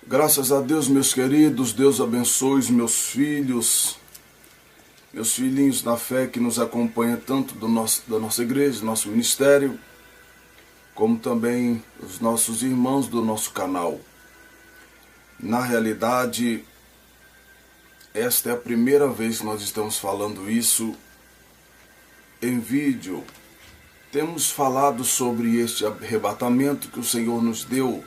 Graças a Deus, meus queridos, Deus abençoe os meus filhos, meus filhinhos na fé que nos acompanham tanto da nossa igreja, do nosso ministério, como também os nossos irmãos do nosso canal. Na realidade, esta é a primeira vez que nós estamos falando isso em vídeo. Temos falado sobre este arrebatamento que o Senhor nos deu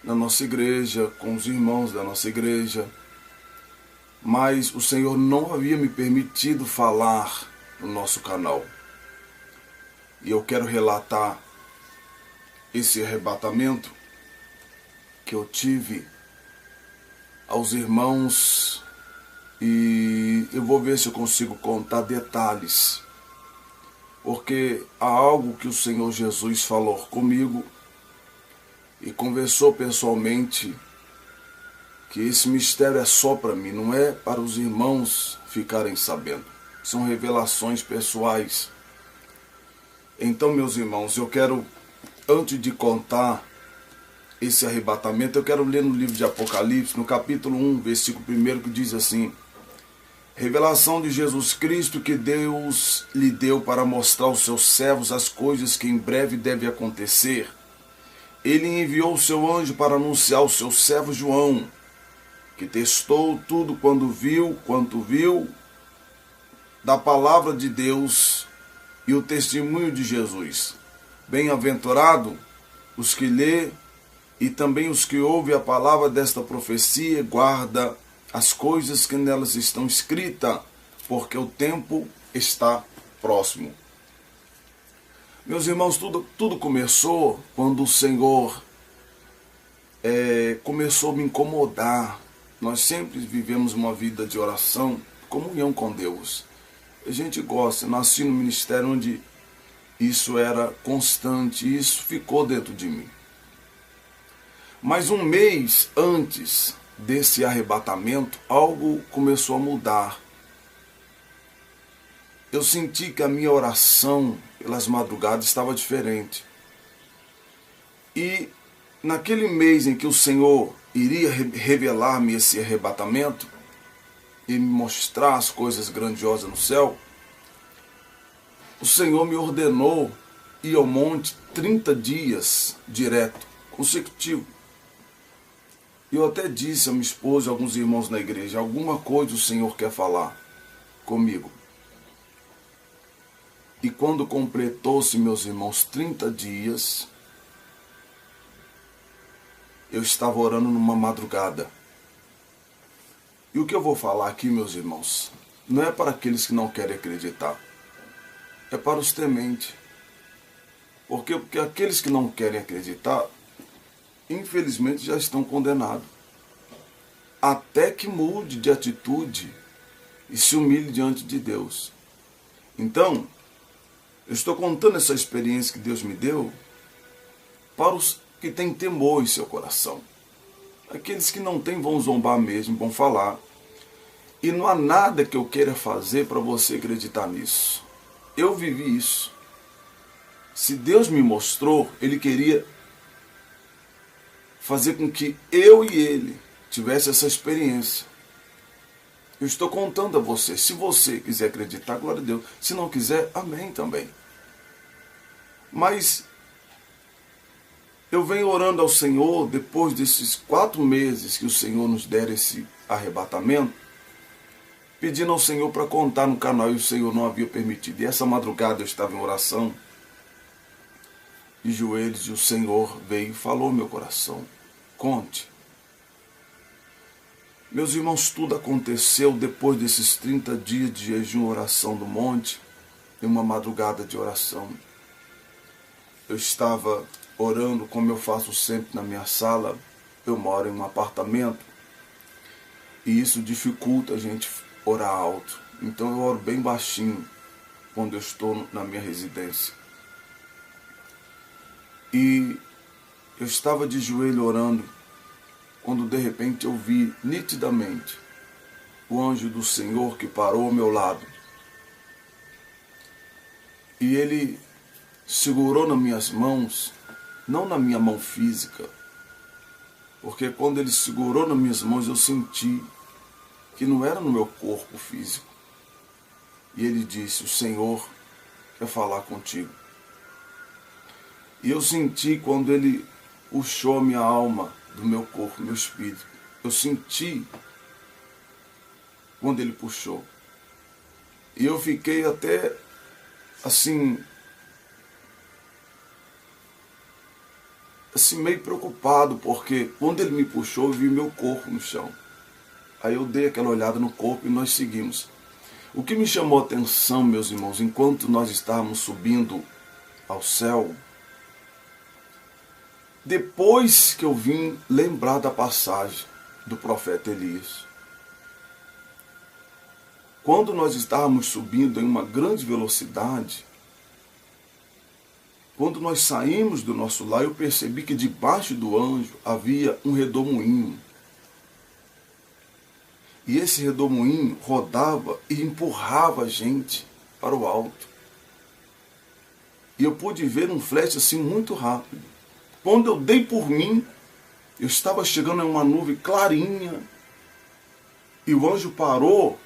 na nossa igreja, com os irmãos da nossa igreja, mas o Senhor não havia me permitido falar no nosso canal. E eu quero relatar esse arrebatamento que eu tive aos irmãos e eu vou ver se eu consigo contar detalhes, porque há algo que o Senhor Jesus falou comigo e conversou pessoalmente, que esse mistério é só para mim, não é para os irmãos ficarem sabendo. São revelações pessoais. Então, meus irmãos, eu quero, antes de contar esse arrebatamento, eu quero ler no livro de Apocalipse, no capítulo 1, versículo 1, que diz assim: revelação de Jesus Cristo que Deus lhe deu para mostrar aos seus servos as coisas que em breve devem acontecer. Ele enviou o seu anjo para anunciar ao seu servo João, que testou tudo quanto viu da palavra de Deus e o testemunho de Jesus. Bem-aventurado os que lê e também os que ouvem a palavra desta profecia e guarda as coisas que nelas estão escritas, porque o tempo está próximo. Meus irmãos, tudo começou quando o Senhor começou a me incomodar. Nós sempre vivemos uma vida de oração, comunhão com Deus. A gente gosta, nasci no ministério onde isso era constante, e isso ficou dentro de mim. Mas um mês antes desse arrebatamento, algo começou a mudar. Eu senti que a minha oração pelas madrugadas estava diferente. E naquele mês em que o Senhor iria revelar-me esse arrebatamento e me mostrar as coisas grandiosas no céu, o Senhor me ordenou ir ao monte 30 dias direto, consecutivo. E eu até disse a minha esposa e a alguns irmãos na igreja: alguma coisa o Senhor quer falar comigo. E quando completou-se, meus irmãos, 30 dias, eu estava orando numa madrugada. E o que eu vou falar aqui, meus irmãos, não é para aqueles que não querem acreditar. É para os tementes. Porque aqueles que não querem acreditar, infelizmente já estão condenados. Até que mude de atitude e se humilhe diante de Deus. Então, eu estou contando essa experiência que Deus me deu para os que têm temor em seu coração. Aqueles que não têm vão zombar mesmo, vão falar. E não há nada que eu queira fazer para você acreditar nisso. Eu vivi isso. Se Deus me mostrou, Ele queria fazer com que eu e Ele tivesse essa experiência. Eu estou contando a você. Se você quiser acreditar, glória a Deus. Se não quiser, amém também. Mas eu venho orando ao Senhor, depois desses 4 meses que o Senhor nos dera esse arrebatamento, pedindo ao Senhor para contar no canal, e o Senhor não havia permitido. E essa madrugada eu estava em oração, de joelhos, e o Senhor veio e falou ao meu coração: conte. Meus irmãos, tudo aconteceu depois desses 30 dias de jejum e oração do monte, em uma madrugada de oração. Eu estava orando como eu faço sempre na minha sala. Eu moro em um apartamento e isso dificulta a gente orar alto. Então eu oro bem baixinho quando eu estou na minha residência. E eu estava de joelho orando, quando de repente eu vi nitidamente o anjo do Senhor que parou ao meu lado. E ele segurou nas minhas mãos, não na minha mão física, Porque quando ele segurou nas minhas mãos, eu senti que não era no meu corpo físico. E ele disse: o Senhor quer falar contigo. E eu senti quando ele puxou minha alma do meu corpo, meu espírito. Eu senti quando ele puxou. E eu fiquei até assim meio preocupado, porque quando ele me puxou, eu vi meu corpo no chão. Aí eu dei aquela olhada no corpo e nós seguimos. O que me chamou a atenção, meus irmãos, enquanto nós estávamos subindo ao céu, depois que eu vim lembrar da passagem do profeta Elias. Quando nós estávamos subindo em uma grande velocidade, quando nós saímos do nosso lar, eu percebi que debaixo do anjo havia um redemoinho. E esse redemoinho rodava e empurrava a gente para o alto. E eu pude ver um flash assim muito rápido. Quando eu dei por mim, eu estava chegando em uma nuvem clarinha. E o anjo parou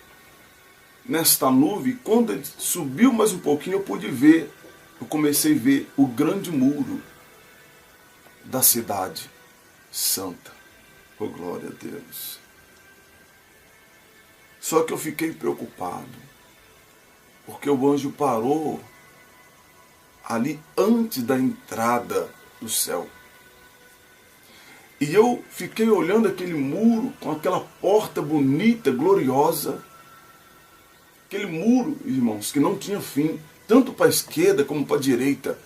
nesta nuvem. Quando ele subiu mais um pouquinho, eu pude ver. Eu comecei a ver o grande muro da cidade santa. Oh, glória a Deus. Só que eu fiquei preocupado, porque o anjo parou ali antes da entrada do céu. E eu fiquei olhando aquele muro com aquela porta bonita, gloriosa. Aquele muro, irmãos, que não tinha fim, tanto para a esquerda como para a direita.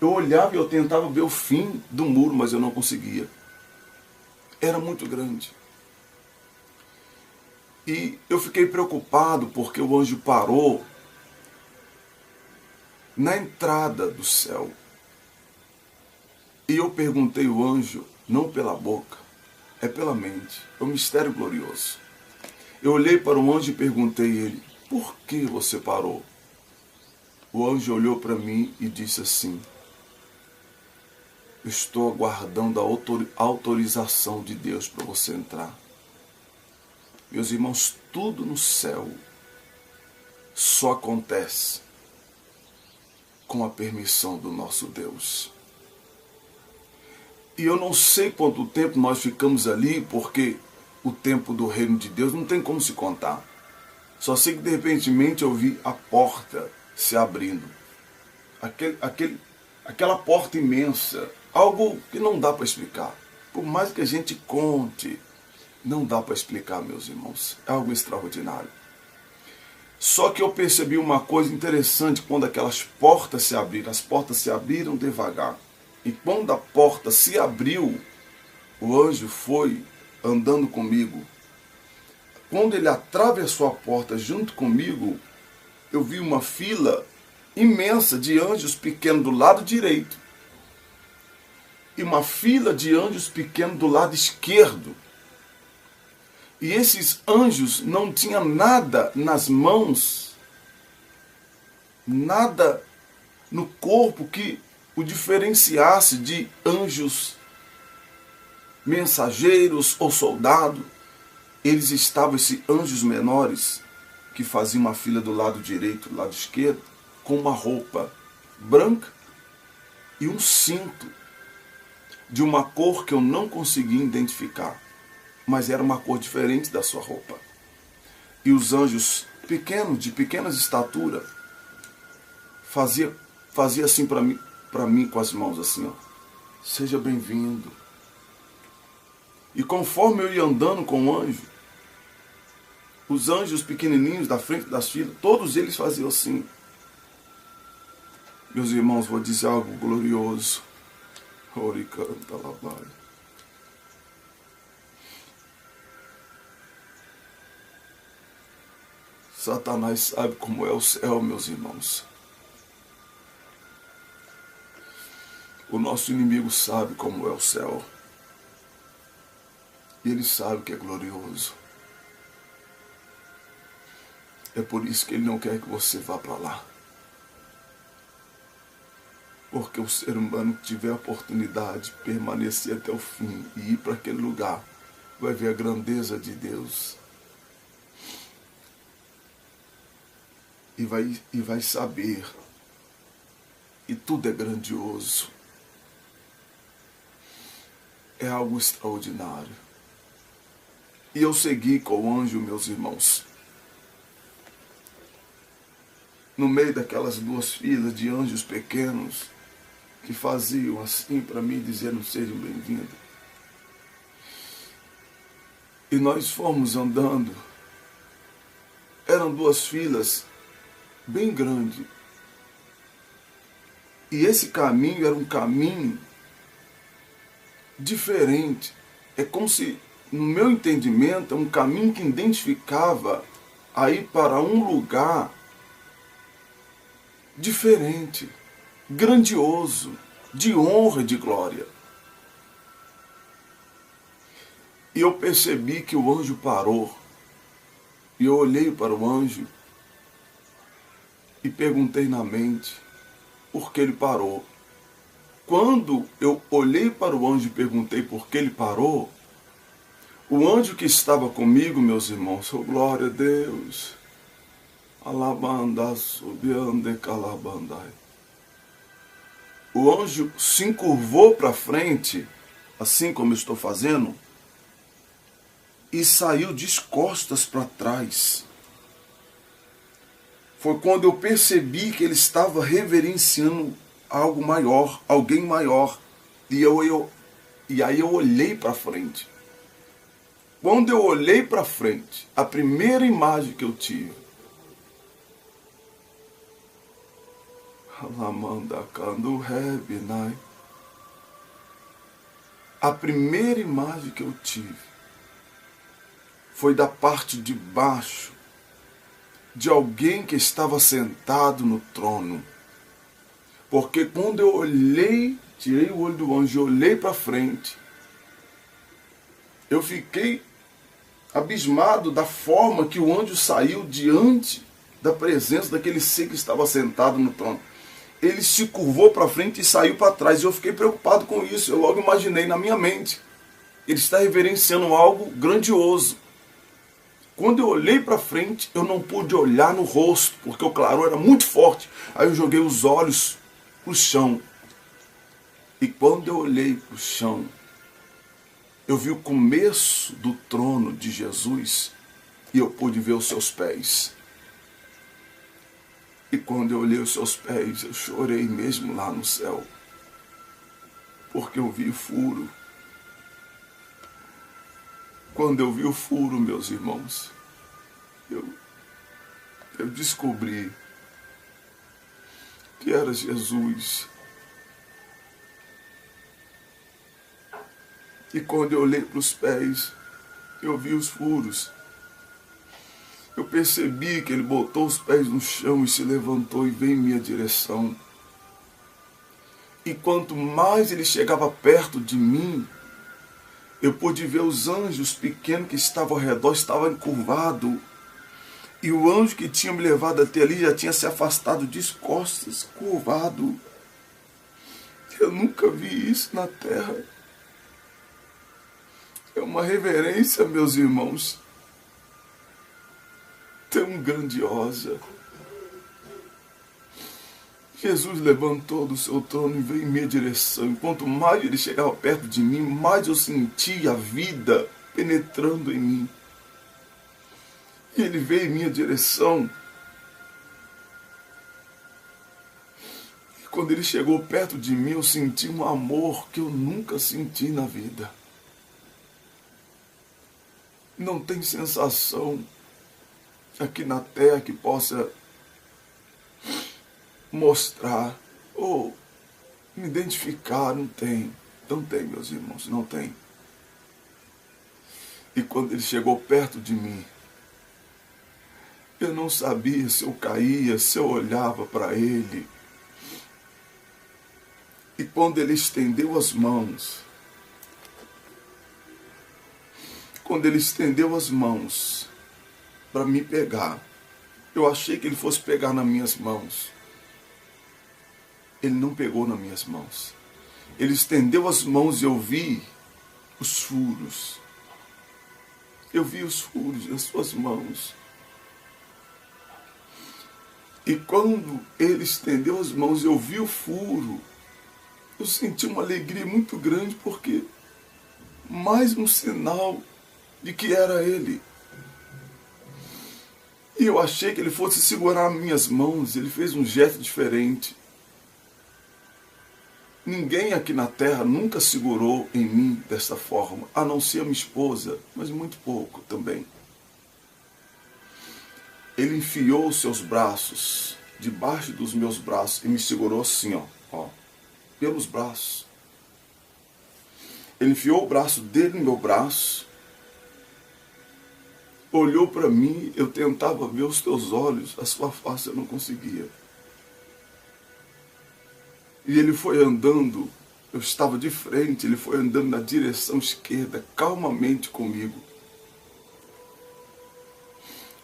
Eu olhava e eu tentava ver o fim do muro, mas eu não conseguia. Era muito grande. E eu fiquei preocupado porque o anjo parou na entrada do céu. E eu perguntei ao anjo, não pela boca, é pela mente. É um mistério glorioso. Eu olhei para o anjo e perguntei a ele: por que você parou? O anjo olhou para mim e disse assim: eu estou aguardando a autorização de Deus para você entrar. Meus irmãos, tudo no céu só acontece com a permissão do nosso Deus. E eu não sei quanto tempo nós ficamos ali, porque o tempo do reino de Deus não tem como se contar. Só sei que de repente eu vi a porta se abrindo. Aquela porta imensa. Algo que não dá para explicar. Por mais que a gente conte, não dá para explicar, meus irmãos. É algo extraordinário. Só que eu percebi uma coisa interessante quando aquelas portas se abriram. As portas se abriram devagar. E quando a porta se abriu, o anjo foi andando comigo. Quando ele atravessou a porta junto comigo, eu vi uma fila imensa de anjos pequenos do lado direito. E uma fila de anjos pequenos do lado esquerdo. E esses anjos não tinham nada nas mãos, nada no corpo que o diferenciasse de anjos mensageiros ou soldados. Eles estavam, esses anjos menores, que faziam uma fila do lado direito, do lado esquerdo, com uma roupa branca e um cinto de uma cor que eu não conseguia identificar. Mas era uma cor diferente da sua roupa. E os anjos pequenos, de pequena estatura, fazia assim para mim com as mãos assim, ó: seja bem-vindo. E conforme eu ia andando com o anjo, os anjos pequenininhos da frente das filas, todos eles faziam assim. Meus irmãos, vou dizer algo glorioso. Oricanta labai. Satanás sabe como é o céu, meus irmãos. O nosso inimigo sabe como é o céu. E ele sabe que é glorioso. É por isso que ele não quer que você vá para lá. Porque o ser humano que tiver a oportunidade de permanecer até o fim e ir para aquele lugar, vai ver a grandeza de Deus. E vai saber que tudo é grandioso. É algo extraordinário. E eu segui com o anjo, meus irmãos. No meio daquelas duas filas de anjos pequenos, que faziam assim para mim, dizendo: sejam bem-vindos. E nós fomos andando. Eram duas filas bem grandes. E esse caminho era um caminho diferente. É como se, no meu entendimento, é um caminho que identificava a ir para um lugar diferente, grandioso, de honra e de glória. E eu percebi que o anjo parou. E eu olhei para o anjo e perguntei na mente por que ele parou. Quando eu olhei para o anjo e perguntei por que ele parou, o anjo que estava comigo, meus irmãos, oh, glória a Deus, alabanda, subiande, calabandai. O anjo se encurvou para frente, assim como eu estou fazendo, e saiu de costas para trás. Foi quando eu percebi que ele estava reverenciando algo maior, alguém maior. E aí eu olhei para frente. Quando eu olhei para frente, a primeira imagem que eu tive, a primeira imagem que eu tive foi da parte de baixo de alguém que estava sentado no trono. Porque quando eu olhei, tirei o olho do anjo e olhei para frente, eu fiquei abismado da forma que o anjo saiu diante da presença daquele ser que estava sentado no trono. Ele se curvou para frente e saiu para trás. E eu fiquei preocupado com isso. Eu logo imaginei na minha mente: ele está reverenciando algo grandioso. Quando eu olhei para frente, eu não pude olhar no rosto, porque o claror era muito forte. Aí eu joguei os olhos para o chão. E quando eu olhei para o chão, eu vi o começo do trono de Jesus e eu pude ver os seus pés. E quando eu olhei os seus pés, eu chorei mesmo lá no céu, porque eu vi o furo. Quando eu vi o furo, meus irmãos, eu descobri que era Jesus. E quando eu olhei para os pés, eu vi os furos. Eu percebi que ele botou os pés no chão e se levantou e veio em minha direção. E quanto mais ele chegava perto de mim, eu pude ver os anjos pequenos que estavam ao redor, estavam encurvados. E o anjo que tinha me levado até ali já tinha se afastado de costas, curvado. Eu nunca vi isso na terra. É uma reverência, meus irmãos, tão grandiosa. Jesus levantou do seu trono e veio em minha direção. E quanto mais ele chegava perto de mim, mais eu sentia a vida penetrando em mim. E ele veio em minha direção. E quando ele chegou perto de mim, eu senti um amor que eu nunca senti na vida. Não tem sensação aqui na terra que possa mostrar ou me identificar. Não tem, meus irmãos, não tem. E quando ele chegou perto de mim, eu não sabia se eu caía, se eu olhava para ele. E quando ele estendeu as mãos, para me pegar, eu achei que ele fosse pegar nas minhas mãos. ele não pegou nas minhas mãos. Ele estendeu as mãos e eu vi os furos. Eu vi os furos nas suas mãos. E quando ele estendeu as mãos e eu vi o furo, eu senti uma alegria muito grande, porque mais um sinal de que era ele. E eu achei que ele fosse segurar minhas mãos. Ele fez um gesto diferente. Ninguém aqui na terra nunca segurou em mim dessa forma, a não ser a minha esposa, mas muito pouco também. Ele enfiou os seus braços debaixo dos meus braços e me segurou assim, ó, pelos braços. Ele enfiou o braço dele no meu braço, olhou para mim, eu tentava ver os teus olhos, a sua face eu não conseguia. E ele foi andando, eu estava de frente, ele foi andando na direção esquerda, calmamente comigo.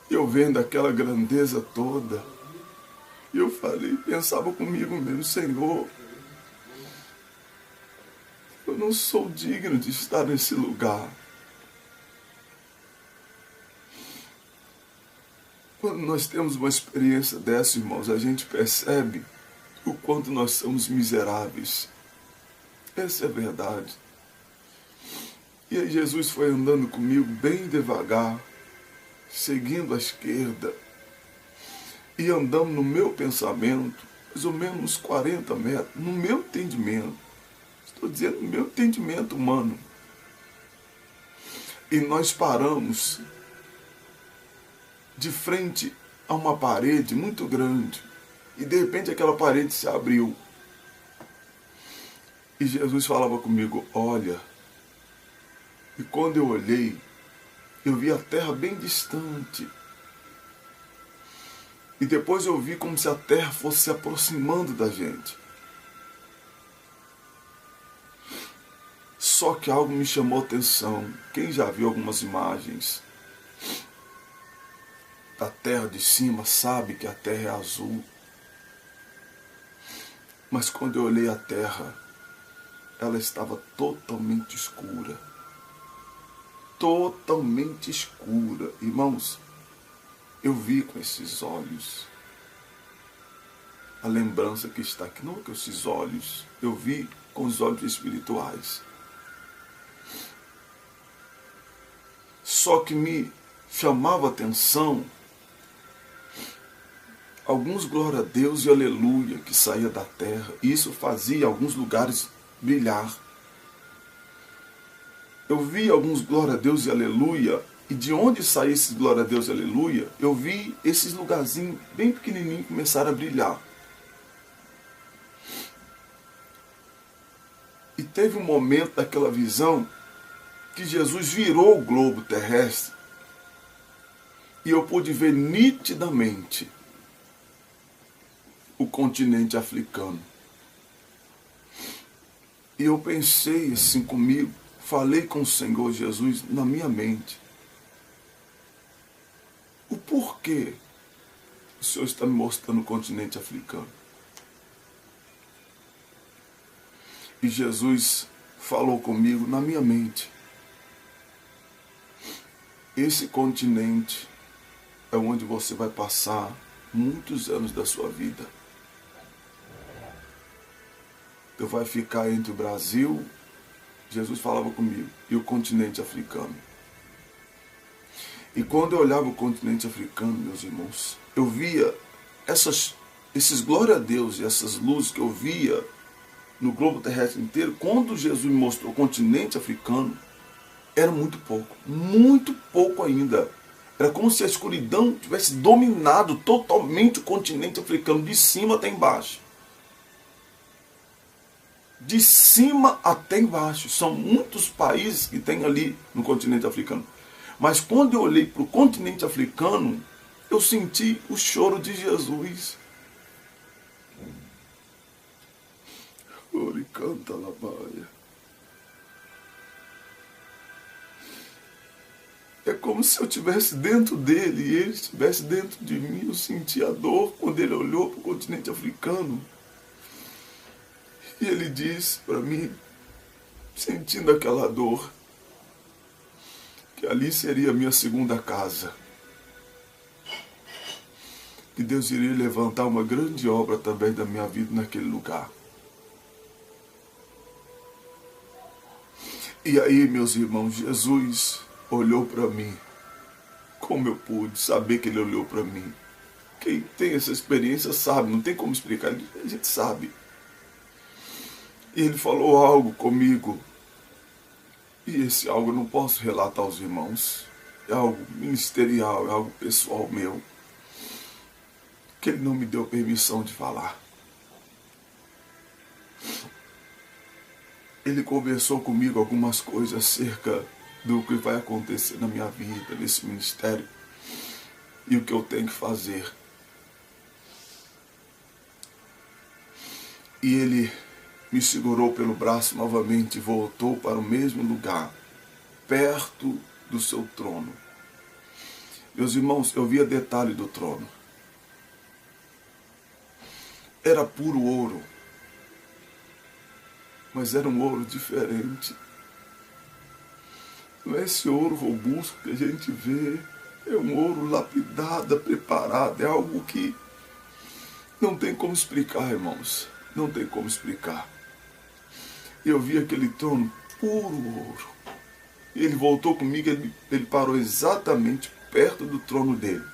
Eu vendo aquela grandeza toda, eu falei, pensava comigo mesmo, Senhor, eu não sou digno de estar nesse lugar. Quando nós temos uma experiência dessa, irmãos, a gente percebe o quanto nós somos miseráveis. Essa é a verdade. E aí Jesus foi andando comigo bem devagar, seguindo à esquerda, e andando no meu pensamento, mais ou menos uns 40 metros, no meu entendimento. Estou dizendo no meu entendimento humano. E nós paramos de frente a uma parede muito grande. E de repente aquela parede se abriu. E Jesus falava comigo, olha. E quando eu olhei, eu vi a terra bem distante. E depois eu vi como se a terra fosse se aproximando da gente. Só que algo me chamou a atenção. Quem já viu algumas imagens da terra de cima sabe que a terra é azul. Mas quando eu olhei a terra, ela estava totalmente escura. Totalmente escura. Irmãos, eu vi com esses olhos a lembrança que está aqui. Não com esses olhos. Eu vi com os olhos espirituais. Só que me chamava a atenção alguns glória a Deus e aleluia que saía da terra. E isso fazia alguns lugares brilhar. Eu vi alguns glória a Deus e aleluia. E de onde saía esses glória a Deus e aleluia, eu vi esses lugarzinhos bem pequenininhos começaram a brilhar. E teve um momento daquela visão que Jesus virou o globo terrestre. E eu pude ver nitidamente o continente africano. E eu pensei assim comigo, falei com o Senhor Jesus na minha mente. O porquê o Senhor está me mostrando o continente africano? E Jesus falou comigo na minha mente. Esse continente é onde você vai passar muitos anos da sua vida. Tu vai ficar entre o Brasil, Jesus falava comigo, e o continente africano. E quando eu olhava o continente africano, meus irmãos, eu via esses glória a Deus e essas luzes que eu via no globo terrestre inteiro. Quando Jesus me mostrou o continente africano, era muito pouco ainda. Era como se a escuridão tivesse dominado totalmente o continente africano, de cima até embaixo. De cima até embaixo. São muitos países que tem ali no continente africano. Mas quando eu olhei para o continente africano, eu senti o choro de Jesus. Oricanta labaia. É como se eu estivesse dentro dele e ele estivesse dentro de mim. Eu senti a dor quando ele olhou para o continente africano. E ele disse para mim, sentindo aquela dor, que ali seria a minha segunda casa. Que Deus iria levantar uma grande obra também da minha vida naquele lugar. E aí, meus irmãos, Jesus olhou para mim. Como eu pude saber que ele olhou para mim? Quem tem essa experiência sabe, não tem como explicar, a gente sabe. E ele falou algo comigo. E esse algo eu não posso relatar aos irmãos. É algo ministerial, é algo pessoal meu. Que ele não me deu permissão de falar. Ele conversou comigo algumas coisas acerca do que vai acontecer na minha vida, nesse ministério, e o que eu tenho que fazer. E ele me segurou pelo braço novamente e voltou para o mesmo lugar, perto do seu trono. Meus irmãos, eu via detalhe do trono. Era puro ouro, mas era um ouro diferente. Não é esse ouro robusto que a gente vê, é um ouro lapidado, preparado, é algo que não tem como explicar, irmãos, não tem como explicar. Eu vi aquele trono puro ouro. Ele voltou comigo, ele parou exatamente perto do trono dele.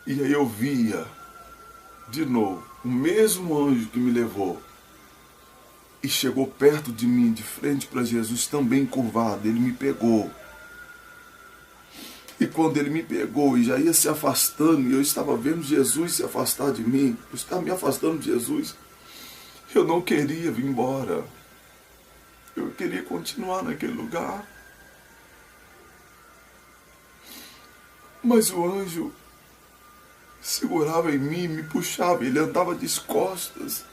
E aí eu via, de novo, o mesmo anjo que me levou e chegou perto de mim, de frente para Jesus, também curvado. Ele me pegou. E quando ele me pegou e já ia se afastando, e eu estava vendo Jesus se afastar de mim, eu estava me afastando de Jesus, eu não queria vir embora. Eu queria continuar naquele lugar. Mas o anjo segurava em mim, me puxava, ele andava de costas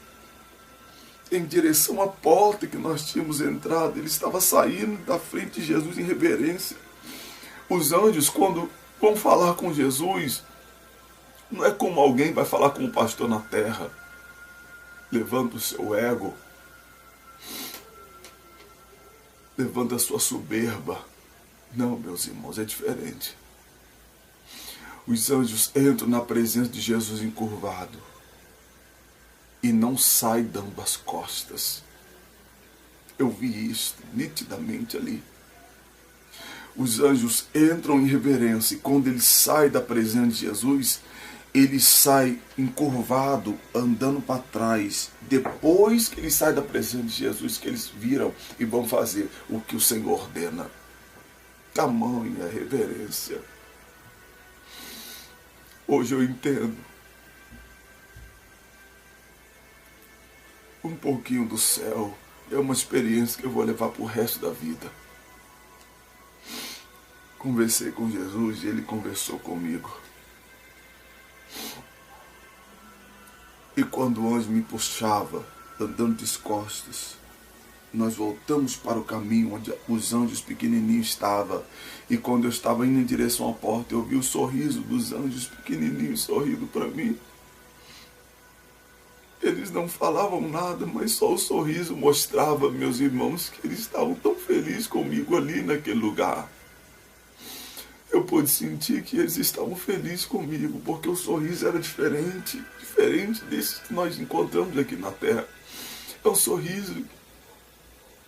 em direção à porta que nós tínhamos entrado. Ele estava saindo da frente de Jesus em reverência. Os anjos, quando vão falar com Jesus, não é como alguém vai falar com o pastor na terra, levanta o seu ego, levanta a sua soberba. Não, meus irmãos, é diferente. Os anjos entram na presença de Jesus encurvado e não saem dando as costas. Eu vi isso nitidamente ali. Os anjos entram em reverência e quando ele sai da presença de Jesus, ele sai encurvado, andando para trás. Depois que ele sai da presença de Jesus, que eles viram e vão fazer o que o Senhor ordena. Tamanha reverência. Hoje eu entendo um pouquinho do céu. É uma experiência que eu vou levar para o resto da vida. Conversei com Jesus e ele conversou comigo. E quando o anjo me puxava, andando de costas, nós voltamos para o caminho onde os anjos pequenininhos estavam. E quando eu estava indo em direção à porta, eu vi o sorriso dos anjos pequenininhos sorrindo para mim. Eles não falavam nada, mas só o sorriso mostrava, meus irmãos, que eles estavam tão felizes comigo ali naquele lugar. Eu pude sentir que eles estavam felizes comigo, porque o sorriso era diferente desse que nós encontramos aqui na terra. É um sorriso,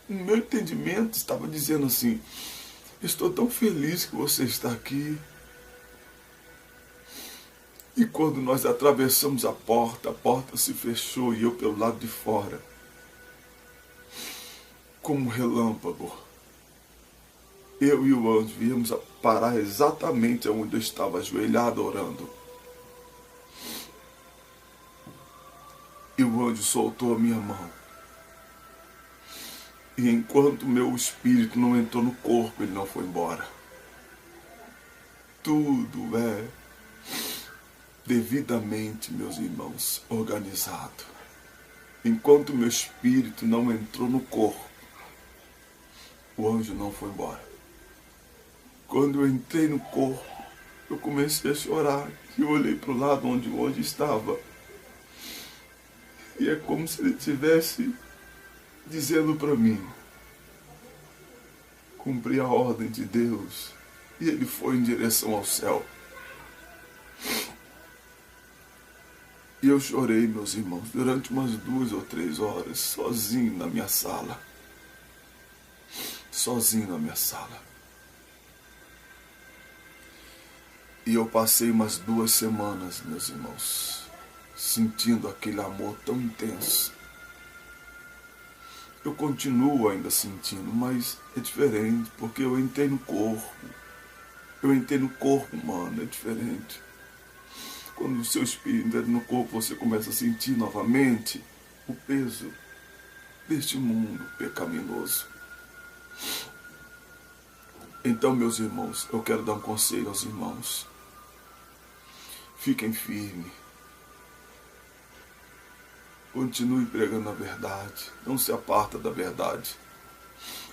no meu entendimento, estava dizendo assim: estou tão feliz que você está aqui. E quando nós atravessamos a porta se fechou e eu pelo lado de fora, como um relâmpago, eu e o anjo viemos a parar exatamente onde eu estava ajoelhado orando. E o anjo soltou a minha mão. E enquanto meu espírito não entrou no corpo, ele não foi embora. Tudo é devidamente, meus irmãos, organizado. Enquanto meu espírito não entrou no corpo, o anjo não foi embora. Quando eu entrei no corpo, eu comecei a chorar. E eu olhei para o lado onde o anjo estava. E é como se ele estivesse dizendo para mim: cumpri a ordem de Deus. E ele foi em direção ao céu. E eu chorei, meus irmãos, durante umas 2 ou 3 horas, sozinho na minha sala. Sozinho na minha sala. E eu passei umas 2 semanas, meus irmãos, sentindo aquele amor tão intenso. Eu continuo ainda sentindo, mas é diferente, porque eu entrei no corpo. Eu entrei no corpo humano, é diferente. Quando o seu espírito entra no corpo, você começa a sentir novamente o peso deste mundo pecaminoso. Então, meus irmãos, eu quero dar um conselho aos irmãos. Fiquem firmes. Continue pregando a verdade. Não se aparta da verdade.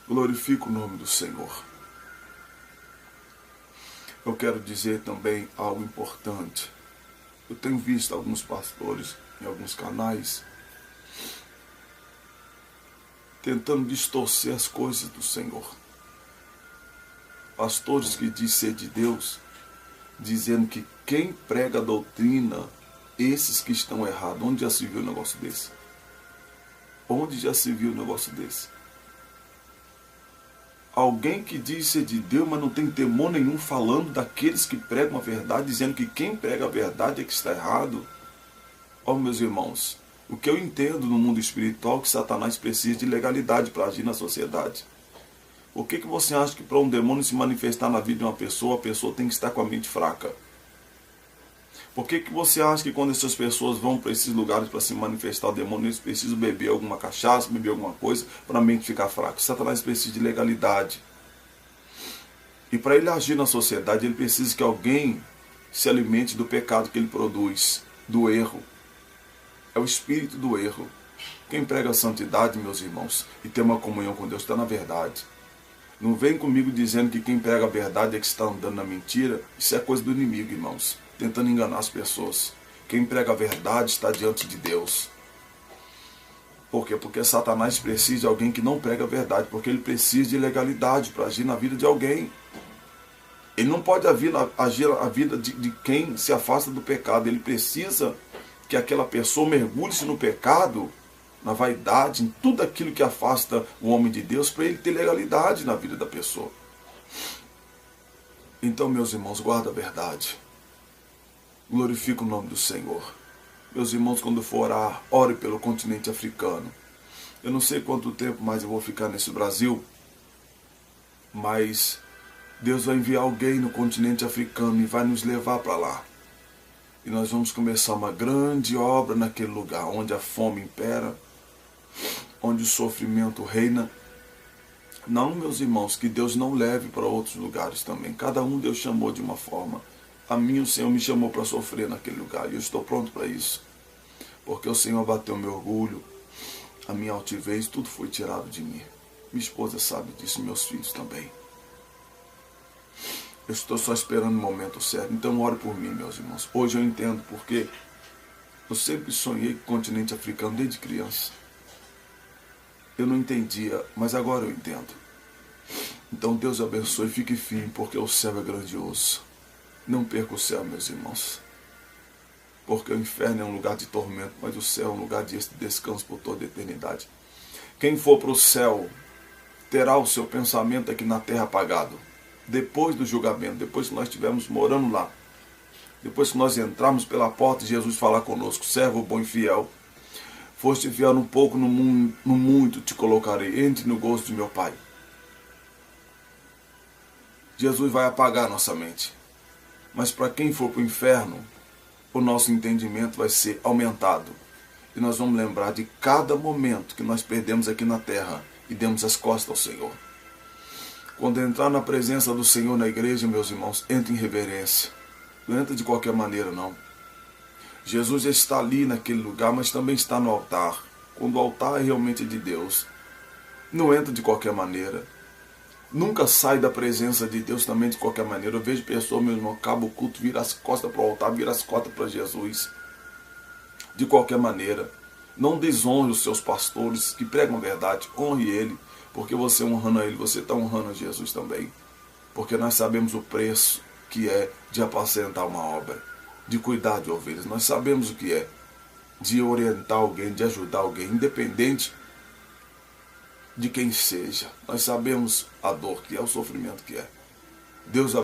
Glorifique o nome do Senhor. Eu quero dizer também algo importante. Eu tenho visto alguns pastores em alguns canais tentando distorcer as coisas do Senhor. Pastores que dizem ser de Deus, dizendo que quem prega a doutrina, esses que estão errados. Onde já se viu um negócio desse? Onde já se viu um negócio desse? Alguém que diz ser de Deus, mas não tem temor nenhum, falando daqueles que pregam a verdade, dizendo que quem prega a verdade é que está errado. Ó, meus irmãos, o que eu entendo no mundo espiritual é que Satanás precisa de legalidade para agir na sociedade. Por que você acha que para um demônio se manifestar na vida de uma pessoa, a pessoa tem que estar com a mente fraca? Por que você acha que quando essas pessoas vão para esses lugares para se manifestar o demônio, eles precisam beber alguma cachaça, beber alguma coisa, para a mente ficar fraca? Satanás precisa de legalidade. E para ele agir na sociedade, ele precisa que alguém se alimente do pecado que ele produz, do erro. É o espírito do erro. Quem prega a santidade, meus irmãos, e tem uma comunhão com Deus, está na verdade. Não vem comigo dizendo que quem prega a verdade é que está andando na mentira. Isso é coisa do inimigo, irmãos, tentando enganar as pessoas. Quem prega a verdade está diante de Deus. Por quê? Porque Satanás precisa de alguém que não prega a verdade, porque ele precisa de legalidade para agir na vida de alguém. Ele não pode agir a vida de quem se afasta do pecado. Ele precisa que aquela pessoa mergulhe-se no pecado, na vaidade, em tudo aquilo que afasta o homem de Deus, para ele ter legalidade na vida da pessoa. Então, meus irmãos, guarda a verdade. Glorifica o nome do Senhor. Meus irmãos, quando for orar, ore pelo continente africano. Eu não sei quanto tempo mais eu vou ficar nesse Brasil, mas Deus vai enviar alguém no continente africano e vai nos levar para lá. E nós vamos começar uma grande obra naquele lugar, onde a fome impera, onde o sofrimento reina. Não, meus irmãos, que Deus não leve para outros lugares também. Cada um Deus chamou de uma forma. A mim o Senhor me chamou para sofrer naquele lugar, e eu estou pronto para isso. Porque o Senhor bateu meu orgulho, a minha altivez, tudo foi tirado de mim. Minha esposa sabe disso, meus filhos também. Eu estou só esperando o momento certo. Então ore por mim, meus irmãos. Hoje eu entendo porque eu sempre sonhei com o continente africano desde criança. Eu não entendia, mas agora eu entendo. Então Deus abençoe, fique firme, porque o céu é grandioso. Não perca o céu, meus irmãos. Porque o inferno é um lugar de tormento, mas o céu é um lugar de descanso por toda a eternidade. Quem for para o céu terá o seu pensamento aqui na terra apagado. Depois do julgamento, depois que nós estivermos morando lá, depois que nós entrarmos pela porta e Jesus falar conosco: servo bom e fiel, foste fiel no pouco, no muito te colocarei, entre no gozo de meu Pai. Jesus vai apagar nossa mente. Mas para quem for para o inferno, o nosso entendimento vai ser aumentado. E nós vamos lembrar de cada momento que nós perdemos aqui na terra e demos as costas ao Senhor. Quando entrar na presença do Senhor na igreja, meus irmãos, entre em reverência. Não entra de qualquer maneira, não. Jesus está ali naquele lugar, mas também está no altar. Quando o altar é realmente de Deus, não entra de qualquer maneira. Nunca sai da presença de Deus também de qualquer maneira. Eu vejo pessoas, meu irmão, acaba o culto, vira as costas para o altar, vira as costas para Jesus. De qualquer maneira. Não desonre os seus pastores que pregam a verdade. Honre ele, porque você honrando a ele, você está honrando a Jesus também. Porque nós sabemos o preço que é de apacentar uma obra, de cuidar de ovelhas. Nós sabemos o que é de orientar alguém, de ajudar alguém, independente de quem seja. Nós sabemos a dor que é, o sofrimento que é. Deus abençoe.